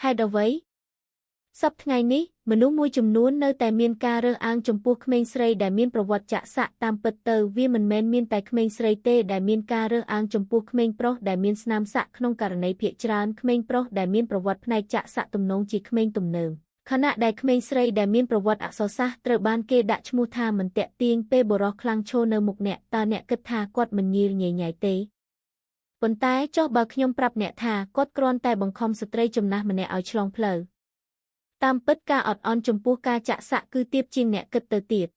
ហេតុអ្វីសប្តាហ៍ថ្ងៃនេះមនុស្សមួយចំនួននៅតែមានការរើសអើងចំពោះក្មេងស្រីដែលមានប្រវត្តិចាក់សាក់តាមពិតទៅវាមិនមែនមានតែក្មេងស្រីទេដែលមានការរើសអើងចំពោះក្មេងប្រុសដែលមានស្នាមសាក់ក្នុងករណីភាគច្រើនក្មេងប្រុសដែលមានប្រវត្តិផ្នែកចាក់សាក់ទំនងជាក្មេងទំនើងខណៈដែលក្មេងស្រីដែលមានប្រវត្តិអក្សរសាស្ត្រត្រូវបានគេដាក់ឈ្មោះថាមិនតាក់ទាញពេលបុរសខ្លាំងឈរនៅមុខអ្នកតើអ្នកគិតថាគាត់មិនញៀលញញែទេប៉ុន្តែចុះបើខ្ញុំប្រាប់អ្នកថាគាត់គ្រាន់តែបង្ខំស្ត្រីចំណាស់ម្នាក់ឲ្យឆ្លងផ្លូវតាមពិតការអត់អន់ចំពោះការចាក់សាក់គឺទាបជាងអ្នកគិតទៅទៀត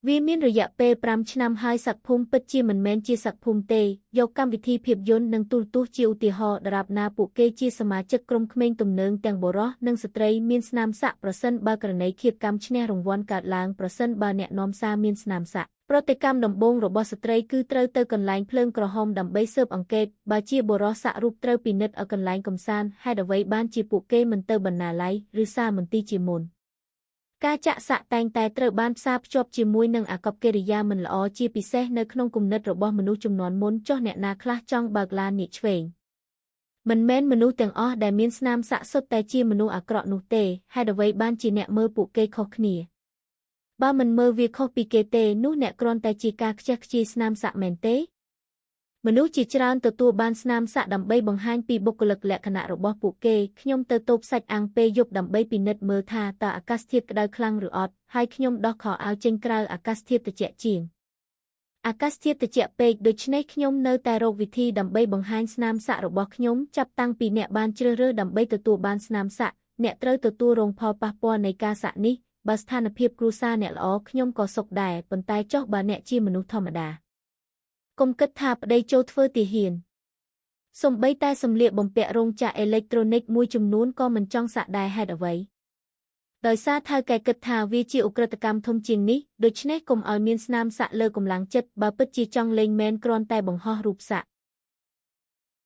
វាមានរយៈពេល5ឆ្នាំហើយសក្តិភូមិពិតជាមិនមែនជាសក្តិភូមិទេយកកម្មវិធីភាពយន្តនិងទូរទស្សន៍ជាឧទាហរណ៍ដរាបណាពួកគេជាសមាជិកក្រុមក្មេងទំនើងទាំងបុរសនិងស្ត្រីមានស្នាមសាក់ប្រសិនបើករណីឃាតកម្មឈ្នះរង្វាន់កើតឡើងប្រសិនបើអ្នកនាំសារមានស្នាមសាក់ប្រតិកម្មដំបូងរបស់ស្ត្រីគឺត្រូវទៅកន្លែងភ្លើងក្រហមដើម្បីស៊ើបអង្កេតបើជាបុរសសាក់រូបត្រូវពិនិត្យឲ្យកន្លែងកម្សាន្តហេតុអ្វីបានជាពួកគេមិនទៅបណ្ណាល័យឬសាលមន្ទីរជាមុនការចាក់សាក់តែងតែត្រូវបានផ្សារភ្ជាប់ជាមួយនឹងអាកប្បកិរិយាមិនល្អជាពិសេសនៅក្នុងគំនិតរបស់មនុស្សជំនាន់មុនចុះអ្នកណាខ្លះចង់បើកឡានញៀចឆ្វេងមិនមែនមនុស្សទាំងអស់ដែលមានស្នាមសាក់សុទ្ធតែជាមនុស្សអាក្រក់នោះទេហេតុអ្វីបានជាអ្នកមើលពួកគេខុសគ្នាបើមិនមើលវាខុសពីគេទេនោះអ្នកគ្រាន់តែជាការខ្ជះខ្ជាយស្នាមសាក់មែនទេមនុស្សជាច្រើនទទួលបានស្នាមសាក់ដើម្បីបង្ហាញពីបុគ្គលិកលក្ខណៈរបស់ពួកគេខ្ញុំទៅតូបសាច់អាំងពេលយប់ដើម្បីពិនិត្យមើលថាតើអាកាសធាតុក្តៅខ្លាំងឬអត់ហើយខ្ញុំដោះខោអាវចេញក្រៅអាកាសធាតុត្រជាក់ជាងអាកាសធាតុត្រជាក់ពេកដូច្នេះខ្ញុំនៅតែរកវិធីដើម្បីបង្ហាញស្នាមសាក់របស់ខ្ញុំចាប់តាំងពីអ្នកបានជ្រើសរើសដើម្បីទទួលបានស្នាមសាក់អ្នកត្រូវទទួលរងផលប៉ះពាល់នៃការសាក់នេះបើស្ថានភាពគ្រួសារអ្នកល្អខ្ញុំក៏សុខដែរប៉ុន្តែចុះបើអ្នកជាមនុស្សធម្មតាកុំគិតថាប្តីចូលធ្វើទាហានសូម្បីតែសម្លៀកបំពាក់រោងចក្រអេឡិចត្រូនិកមួយចំនួនក៏មិនចង់សាក់ដែរហេតុអ្វីដោយសារថៅកែគិតថាវាជាឧក្រិដ្ឋកម្មធំជាងនេះដូច្នេះកុំឲ្យមានស្នាមសាក់លើកម្លាំងចិត្តបើពិតជាចង់លេងមែនគ្រាន់តែបង្ហោះរូបសាក់